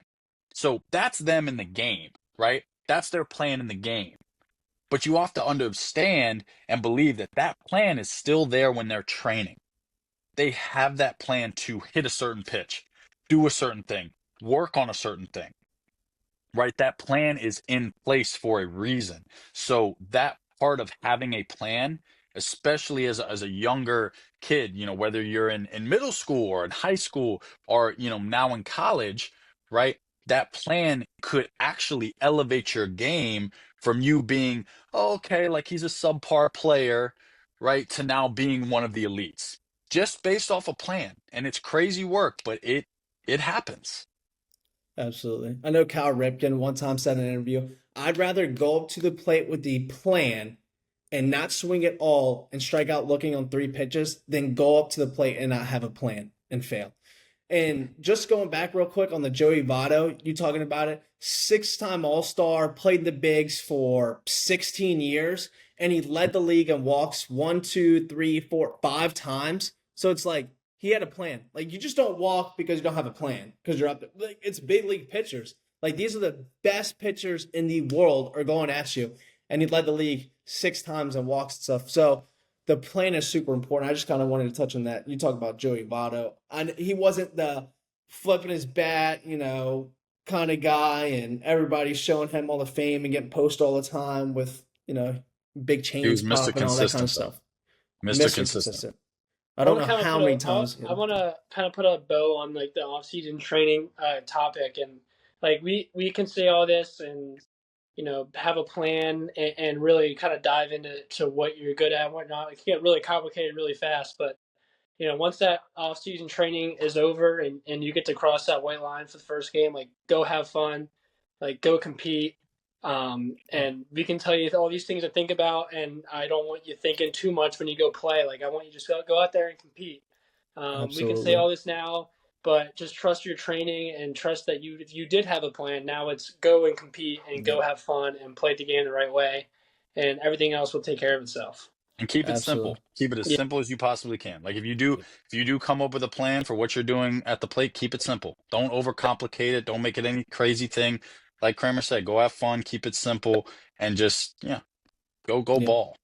So that's them in the game, right? That's their plan in the game. But you have to understand and believe that that plan is still there when they're training. They have that plan to hit a certain pitch, do a certain thing, work on a certain thing, right? That plan is in place for a reason. So that part of having a plan, especially as a younger kid, whether you're in middle school or in high school or, now in college, right? That plan could actually elevate your game from you being, oh, okay, like he's a subpar player, right? To now being one of the elites just based off a plan. And it's crazy work, but it happens. Absolutely. I know Cal Ripken one time said in an interview, I'd rather go up to the plate with the plan and not swing it all and strike out looking on 3 pitches than go up to the plate and not have a plan and fail. And just going back real quick on the Joey Votto, you talking about it, 6-time All-Star, played the bigs for 16 years, and he led the league in walks 1, 2, 3, 4, 5 times. So it's like he had a plan. Like you just don't walk because you don't have a plan because you're up there. Like, it's big league pitchers. Like these are the best pitchers in the world are going at you, and he led the league 6 times in walks and stuff. So the plan is super important. I just kind of wanted to touch on that. You talk about Joey Votto. He wasn't the flipping his bat, kind of guy, and everybody's showing him all the fame and getting posted all the time with, big He was chains Mr. popping, all that kind of Consistent, stuff. though. Mr. Consistent. I don't know how many times. I want to kind of put a bow on like the off-season training topic, and like we can say all this and have a plan and really kind of dive into what you're good at and whatnot. It can get really complicated really fast, but once that off-season training is over and you get to cross that white line for the first game, like go have fun, like go compete. And we can tell you all these things to think about, and I don't want you thinking too much when you go play. Like I want you just to go out there and compete. We can say all this now, but just trust your training and trust that you did have a plan. Now it's go and compete and go have fun and play the game the right way, and everything else will take care of itself. And keep it simple. Keep it as simple as you possibly can. Like if you do come up with a plan for what you're doing at the plate, keep it simple. Don't overcomplicate it. Don't make it any crazy thing. Like Kramer said, go have fun, keep it simple, and just go ball.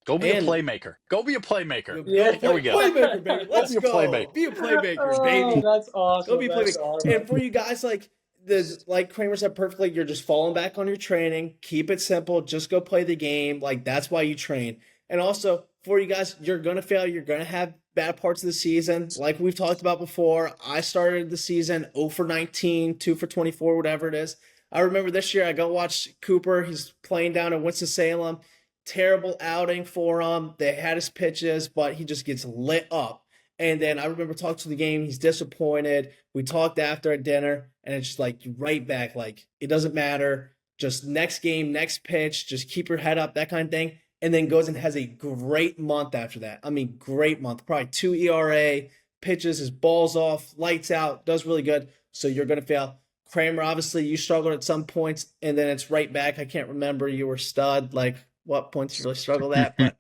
Go be a playmaker. Go be a playmaker. There we go. Playmaker, baby. Let's go. Playmaker. Be a playmaker, Oh, baby. that's awesome. Go be a That's playmaker. awesome. And for you guys, like Kramer said perfectly, you're just falling back on your training. Keep it simple. Just go play the game. Like that's why you train. And also for you guys, you're gonna fail. You're gonna have bad parts of the season. Like we've talked about before, I started the season 0 for 19, 2 for 24, whatever it is. I remember this year I go watch Cooper. He's playing down in Winston-Salem. Terrible outing for him. They had his pitches, but he just gets lit up. And then I remember talking to the game. He's disappointed. We talked after at dinner, and it's just like right back. Like it doesn't matter. Just next game, next pitch. Just keep your head up, that kind of thing. And then goes and has a great month after that. I mean, great month. Probably 2 ERA, pitches his balls off, lights out, does really good. So you're going to fail. Kramer, obviously, you struggled at some points, and then it's right back. I can't remember. You were stud. Like, what points you really struggled at? But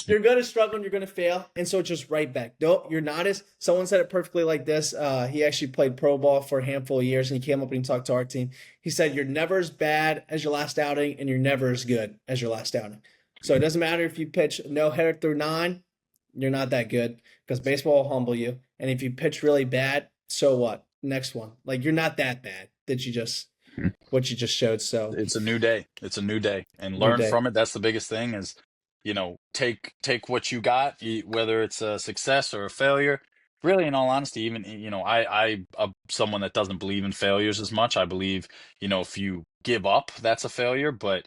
you're going to struggle and you're going to fail. And so it's just right back. Nope, you're not as – someone said it perfectly like this. He actually played pro ball for a handful of years, and he came up and he talked to our team. He said, you're never as bad as your last outing, and you're never as good as your last outing. So it doesn't matter if you pitch no hitter through 9, you're not that good because baseball will humble you. And if you pitch really bad, so what? Next one. Like you're not that bad that you just what you just showed. So it's a new day. It's a new day, and learn from it. That's the biggest thing. Is take what you got, whether it's a success or a failure. Really, in all honesty, even I'm someone that doesn't believe in failures as much. I believe if you give up, that's a failure. But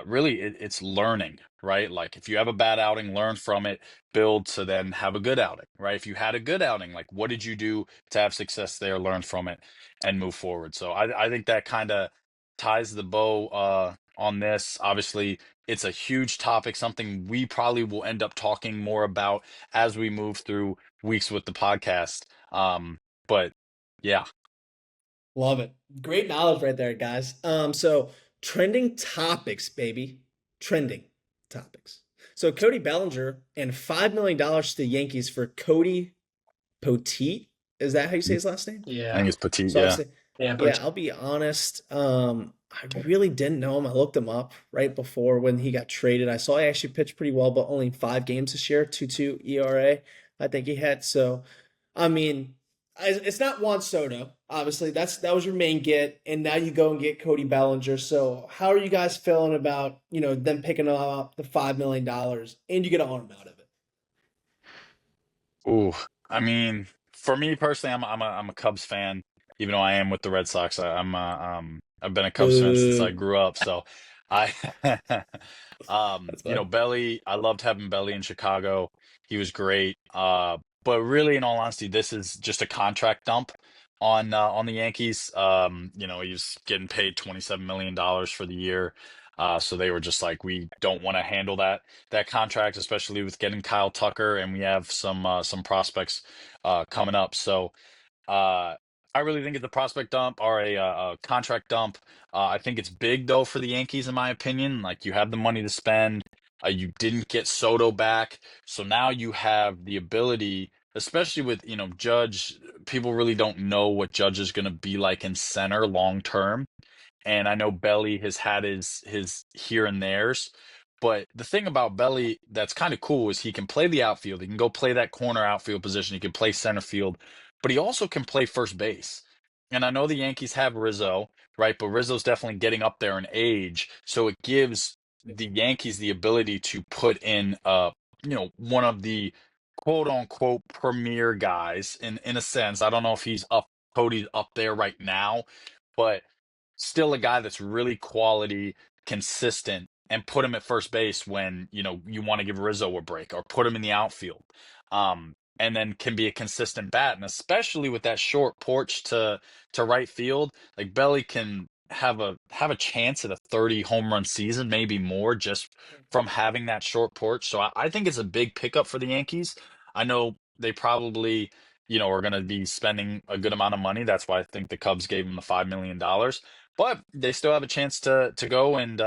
really, it's learning, right? Like if you have a bad outing, learn from it, build to then have a good outing, right? If you had a good outing, like what did you do to have success there? Learn from it and move forward. So I think that kind of ties the bow on this. Obviously, it's a huge topic, something we probably will end up talking more about as we move through weeks with the podcast. But yeah. Love it. Great knowledge right there, guys. So trending topics, baby. Trending topics. So Cody Bellinger and $5 million to the Yankees for Cody Poteet. Is that how you say his last name? Yeah. I think it's Petit. So yeah. yeah, I'll be honest. I I really didn't know him. I looked him up right before when he got traded. I saw he actually pitched pretty well, but only 5 games this year, 2.2 ERA. I think he had. So, I mean, it's not Juan Soto. Obviously, that was your main get, and now you go and get Cody Bellinger. So, how are you guys feeling about them picking up the $5 million and you get an arm out of it? Ooh, I mean, for me personally, I'm a Cubs fan, even though I am with the Red Sox. I've been a Cubs fan since I Boo. grew up. So I, That's fine. Belly, I loved having Belly in Chicago. He was great. But really, in all honesty, this is just a contract dump on the Yankees. He was getting paid $27 million for the year. So they were just like, we don't want to handle that contract, especially with getting Kyle Tucker, and we have some prospects coming up. So uh, I really think it's a prospect dump or a contract dump. I think it's big though for the Yankees, in my opinion. Like you have the money to spend. You didn't get Soto back, so now you have the ability, especially with Judge. People really don't know what Judge is going to be like in center long term, and I know Belly has had his here and theirs. But the thing about Belly that's kind of cool is he can play the outfield. He can go play that corner outfield position. He can play center field, but he also can play first base. And I know the Yankees have Rizzo, right? But Rizzo's definitely getting up there in age, so it gives the Yankees the ability to put in one of the quote unquote premier guys in a sense. I don't know if he's up Cody's up there right now, but still a guy that's really quality, consistent, and put him at first base when, you want to give Rizzo a break or put him in the outfield. And then can be a consistent bat. And especially with that short porch to right field, like Belly can have a chance at a 30 home run season, maybe more, just from having that short porch. So I think it's a big pickup for the Yankees. I know they probably, are going to be spending a good amount of money. That's why I think the Cubs gave him the $5 million, but they still have a chance to go and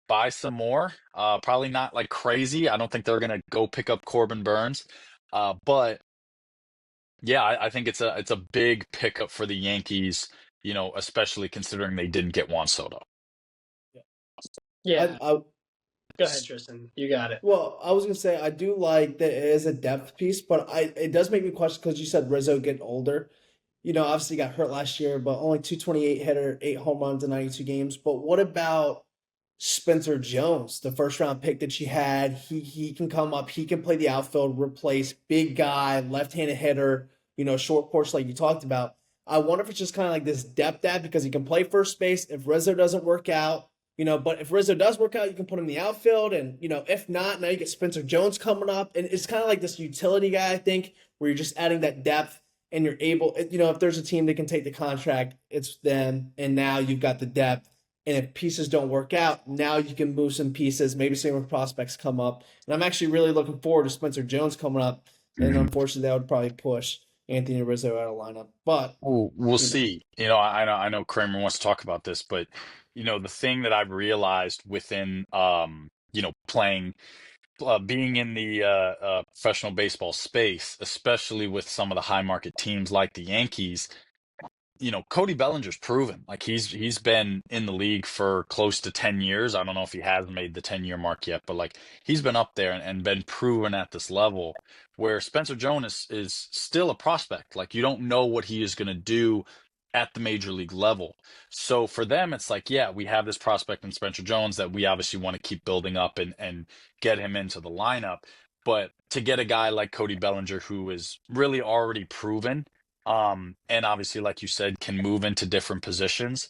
buy some more. Probably not like crazy. I don't think they're gonna go pick up Corbin Burns. But yeah, I think it's a big pickup for the Yankees. Especially considering they didn't get Juan Soto. Yeah. I Go ahead, Tristan. You got it. Well, I was gonna say I do like that it is a depth piece, but it does make me question because you said Rizzo getting older. Obviously he got hurt last year, but only 228 hitter, 8 home runs in 92 games. But what about Spencer Jones, the first round pick that you had? He can come up, he can play the outfield, replace big guy, left-handed hitter, short porch like you talked about. I wonder if it's just kind of like this depth ad because he can play first base. If Rizzo doesn't work out, but if Rizzo does work out, you can put him in the outfield. And, if not, now you get Spencer Jones coming up. And it's kind of like this utility guy, I think, where you're just adding that depth and you're able, if there's a team that can take the contract, it's them. And now you've got the depth. And if pieces don't work out, now you can move some pieces. Maybe some more prospects come up. And I'm actually really looking forward to Spencer Jones coming up. And Mhm. unfortunately, that would probably push Anthony Rizzo out of lineup. But, We'll you know, see. I know Kramer wants to talk about this, but the thing that I've realized within playing being in the professional baseball space, especially with some of the high market teams like the Yankees, Cody Bellinger's proven. Like he's been in the league for close to 10 years. I don't know if he has made the 10-year mark yet, but like he's been up there and been proven at this level where Spencer Jonas is still a prospect. Like you don't know what he is going to do at the major league level. So for them, it's like, yeah, we have this prospect in Spencer Jones that we obviously want to keep building up and get him into the lineup. But to get a guy like Cody Bellinger, who is really already proven, and obviously, like you said, can move into different positions,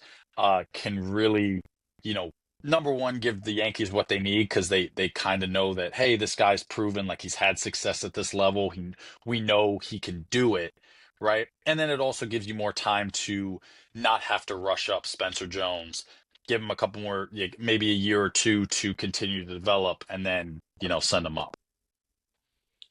can really, you know, number one, give the Yankees what they need because they kind of know that, hey, this guy's proven like he's had success at this level. We know he can do it, right? And then it also gives you more time to not have to rush up Spencer Jones, give him a couple more, maybe a year or two to continue to develop, and then, send him up.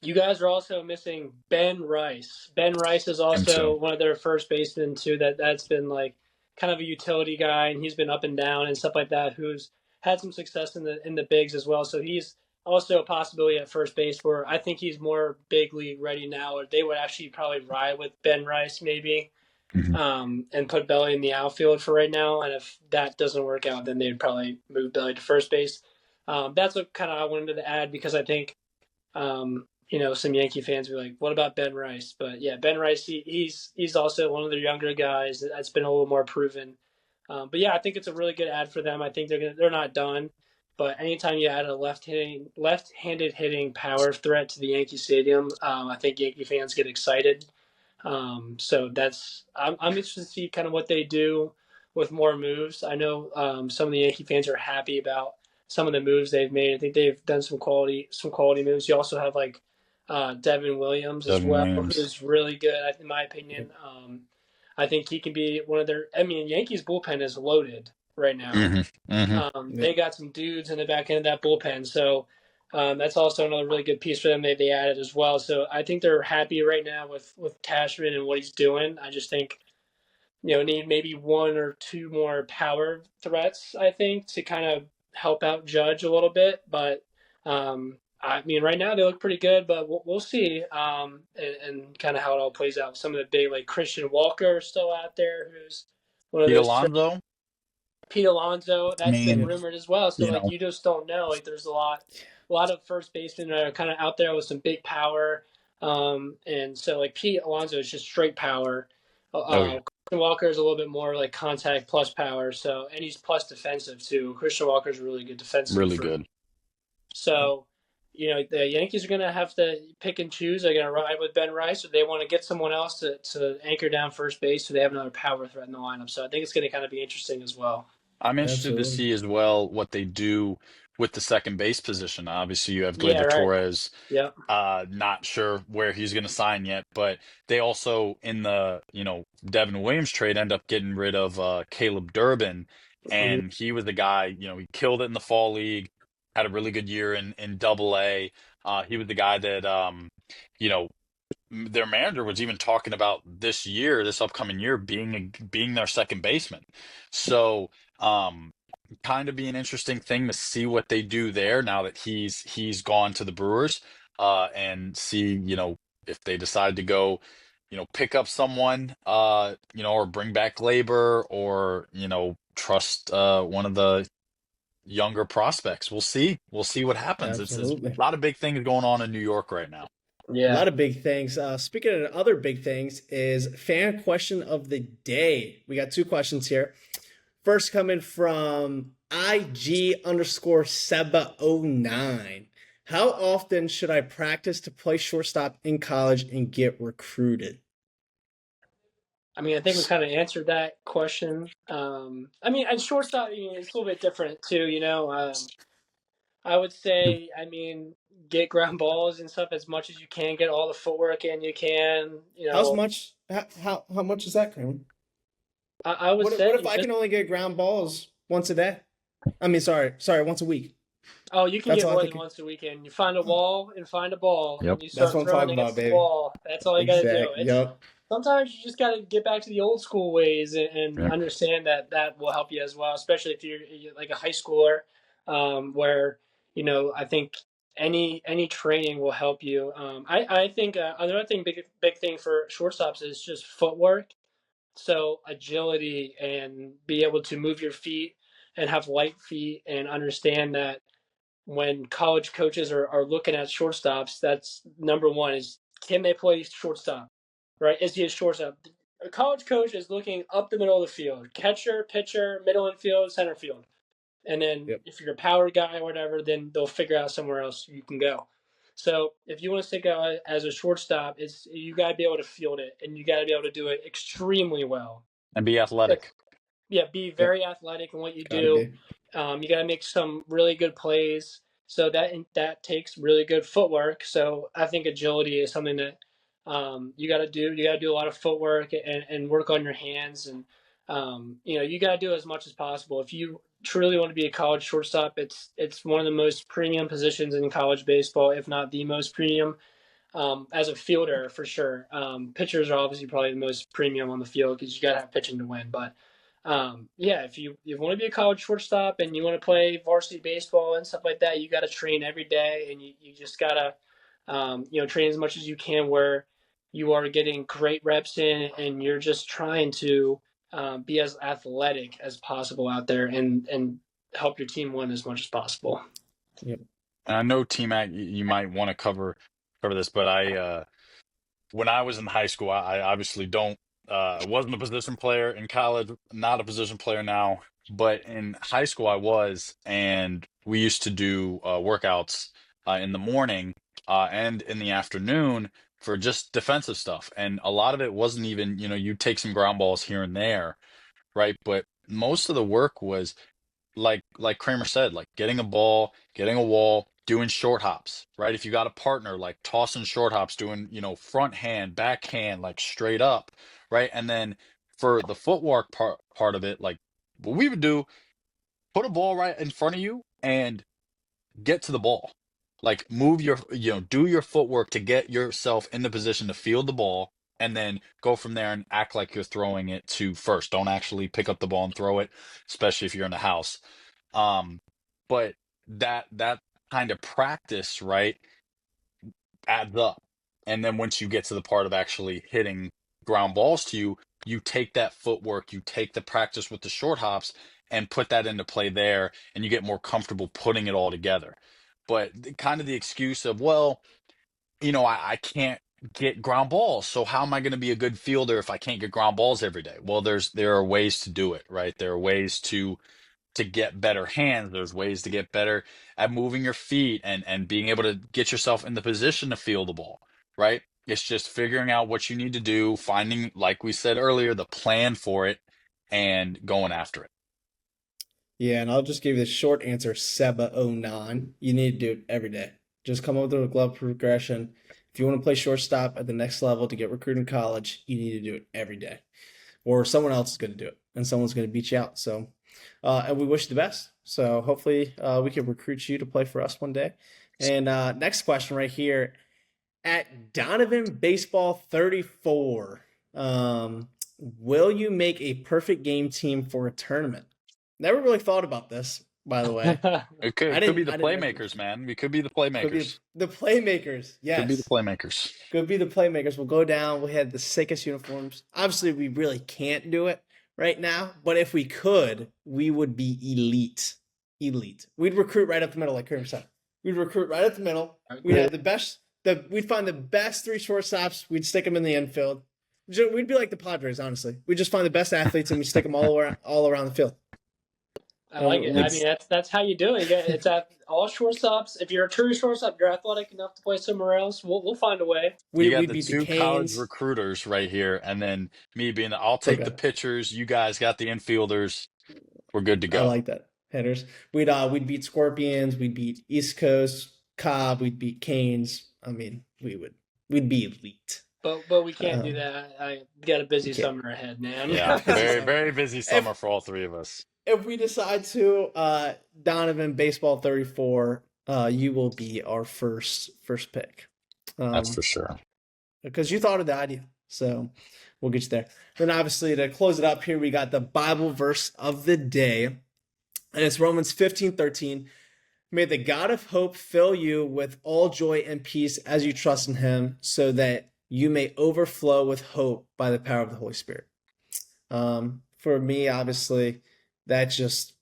You guys are also missing Ben Rice. Ben Rice is Him too. also one of their first basemen too. That's been like kind of a utility guy, and he's been up and down and stuff like that. Who's had some success in the bigs as well. So he's also a possibility at first base where I think he's more big league ready now. Or they would actually probably ride with Ben Rice maybe. Mhm. and put Belly in the outfield for right now. And if that doesn't work out, then they'd probably move Belly to first base. That's what kind of I wanted to add because I think some Yankee fans were like, "What about Ben Rice?" But yeah, Ben Rice, he's also one of their younger guys that's been a little more proven. But yeah, I think it's a really good ad for them. I think they're not done, but anytime you add a left-handed hitting power threat to the Yankee Stadium, I think Yankee fans get excited. So I'm interested to see kind of what they do with more moves. I know some of the Yankee fans are happy about some of the moves they've made. I think they've done some quality moves. You also have like Devin Williams as Devin well, Williams. who's really good in my opinion. I think he can be one of their. I mean, Yankees bullpen is loaded right now. Hmm. Hmm. Yeah, They got some dudes in the back end of that bullpen, so that's also another really good piece for them that they added as well. So I think they're happy right now with Cashman and what he's doing. I just think need maybe one or two more power threats. I think to kind of help out Judge a little bit, but I mean right now they look pretty good, but we'll see and kind of how it all plays out. Some of the big like Christian Walker still out there, who's one of Pete those Alonso. Pete Alonso, I that's been yeah, mean, rumored as well. So you like know, you just don't know. Like there's a lot of first basemen that are kind of out there with some big power. And so like Pete Alonso is just straight power. oh yeah, Christian Walker is a little bit more like contact plus power. So and he's plus defensive too. Christian Walker is really good defensive really for. good. So the Yankees are going to have to pick and choose. They're going to ride with Ben Rice, or they want to get someone else to anchor down first base, so they have another power threat in the lineup. So I think it's going to kind of be interesting as well. I'm interested to absolutely. see as well what they do with the second base position. Obviously, you have Yeah, Gleyber right. Torres. Yep. Not sure where he's going to sign yet, but they also in the Devin Williams trade end up getting rid of Caleb Durbin, Mhm. and he was the guy. He killed it in the fall league, had a really good year in Double A. He was the guy that you know their manager was even talking about this upcoming year, being their second baseman. So, kind of be an interesting thing to see what they do there now that he's gone to the Brewers, and see, if they decide to go, pick up someone, or bring back labor, or, trust one of the younger prospects. We'll see. We'll see what happens. It's a Absolutely. lot of big things going on in New York right now. A Yeah. lot of big things. Speaking of other big things, is fan question of the day. We got two questions here. First coming from IG underscore Seba09. How often should I practice to play shortstop in college and get recruited? I mean, I think we kind of answered that question. I mean, at shortstop, it's a little bit different too. I would say, I mean, get ground balls and stuff as much as you can. Get all the footwork in you can. How's much? How much is that, Kramer? I would What say if I just can only get ground balls once a day? I mean, sorry, once a week. you can That's get all I more than think. once a weekend. You find a wall and find a ball, Yep. and you That's start what I'm throwing talking about, against the baby. wall. That's all you got to do. Exact. Yep. Sometimes you just got to get back to the old school ways and Yeah. understand that will help you as well, especially if you're like a high schooler, where I think any training will help you. I think another thing, big thing for shortstops is just footwork. So agility and be able to move your feet and have light feet and understand that when college coaches are looking at shortstops, that's number one is can they play shortstop? Right? Is he a shortstop? A college coach is looking up the middle of the field, catcher, pitcher, middle infield, center field. And then Yep. if you're a power guy or whatever, then they'll figure out somewhere else you can go. So if you want to stick out as a shortstop, it's you got to be able to field it and you got to be able to do it extremely well. And be athletic. Yeah, be Yep. very athletic in what you Gotta do. be. You got to make some really good plays. So that takes really good footwork. So I think agility is something that you got to do. You got to do a lot of footwork and work on your hands, and you got to do as much as possible. If you truly want to be a college shortstop, it's one of the most premium positions in college baseball, if not the most premium. As a fielder, for sure. Pitchers are obviously probably the most premium on the field because you got to have pitching to win. But yeah, if you want to be a college shortstop and you want to play varsity baseball and stuff like that, you got to train every day, and you just gotta train as much as you can. Where you are getting great reps in, and you're just trying to be as athletic as possible out there and help your team win as much as possible. Yep. And I know T-Mac, you might want to cover this, but when I was in high school, I obviously don't wasn't a position player in college, not a position player now, but in high school I was, and we used to do workouts in the morning and in the afternoon for just defensive stuff, and a lot of it wasn't even, you take some ground balls here and there, right? But most of the work was like Kramer said, like getting a ball, getting a wall, doing short hops, right? If you got a partner, like tossing short hops, doing, front hand, back hand, like straight up, right? And then for the footwork part of it, like what we would do, put a ball right in front of you and get to the ball. Like move do your footwork to get yourself in the position to field the ball, and then go from there and act like you're throwing it to first. Don't actually pick up the ball and throw it, especially if you're in the house. But that kind of practice, right, adds up. And then once you get to the part of actually hitting ground balls to you, you take that footwork, you take the practice with the short hops and put that into play there, and you get more comfortable putting it all together. But kind of the excuse of, well, I can't get ground balls, so how am I going to be a good fielder if I can't get ground balls every day? Well, there are ways to do it, right? There are ways to get better hands. There's ways to get better at moving your feet and being able to get yourself in the position to field the ball, right? It's just figuring out what you need to do, finding, like we said earlier, the plan for it and going after it. Yeah, and I'll just give you the short answer, Seba09. You need to do it every day. Just come up with a glove progression. If you want to play shortstop at the next level to get recruited in college, you need to do it every day. Or someone else is going to do it, and someone's going to beat you out. So, and we wish you the best. So hopefully we can recruit you to play for us one day. And next question right here, at Donovan Baseball 34, will you make a perfect game team for a tournament? Never really thought about this, by the way. It could be the playmakers, man. We could be the playmakers. The playmakers, yes. Could be the playmakers. Could be the playmakers. We'll go down. We had the sickest uniforms. Obviously, we really can't do it right now, but if we could, we would be elite. Elite. We'd recruit right up the middle, like Kramer said. We'd recruit right up the middle. We'd have the best. We'd find the best three shortstops. We'd stick them in the infield. We'd be like the Padres, honestly. We'd just find the best athletes and we stick them all around the field. I like it. I mean, that's how you do it. It's at all shortstops. If you're a true shortstop, you're athletic enough to play somewhere else. We'll find a way. You got the two college recruiters right here, and then me being I'll take the pitchers. You guys got the infielders. We're good to go. I like that. Hitters. We'd beat Scorpions. We'd beat East Coast Cobb. We'd beat Canes. I mean, we'd be elite. But we can't do that. I got a busy summer ahead, man. Yeah, very, very busy summer for all three of us. If we decide to, Donovan Baseball 34, you will be our first pick. That's for sure. Because you thought of the idea, so we'll get you there. Then obviously to close it up here, we got the Bible verse of the day, and it's Romans 15:13. May the God of hope fill you with all joy and peace as you trust in him, so that you may overflow with hope by the power of the Holy Spirit. For me, obviously, I just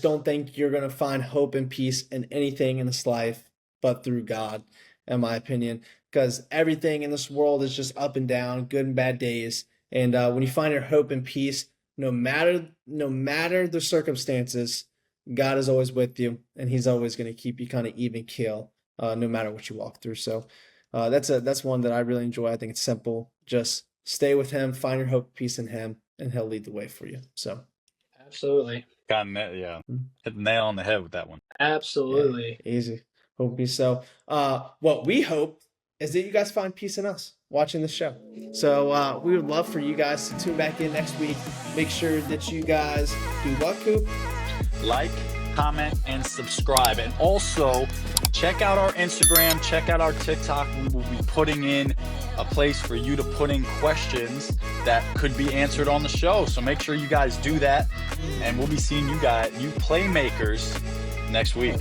don't think you're going to find hope and peace in anything in this life but through God, in my opinion, because everything in this world is just up and down, good and bad days. And when you find your hope and peace, no matter the circumstances, God is always with you, and he's always going to keep you kind of even keel, no matter what you walk through. So that's one that I really enjoy. I think it's simple. Just stay with him, find your hope and peace in him, and he'll lead the way for you. So. Absolutely. Hit the nail on the head with that one. Absolutely. Yeah, easy. Hope so. What we hope is that you guys find peace in us watching the show. So we would love for you guys to tune back in next week. Make sure that you guys do what, Coop? Like, comment, and subscribe. And also, check out our Instagram, check out our TikTok. We will be putting in a place for you to put in questions that could be answered on the show. So make sure you guys do that. And we'll be seeing you playmakers next week.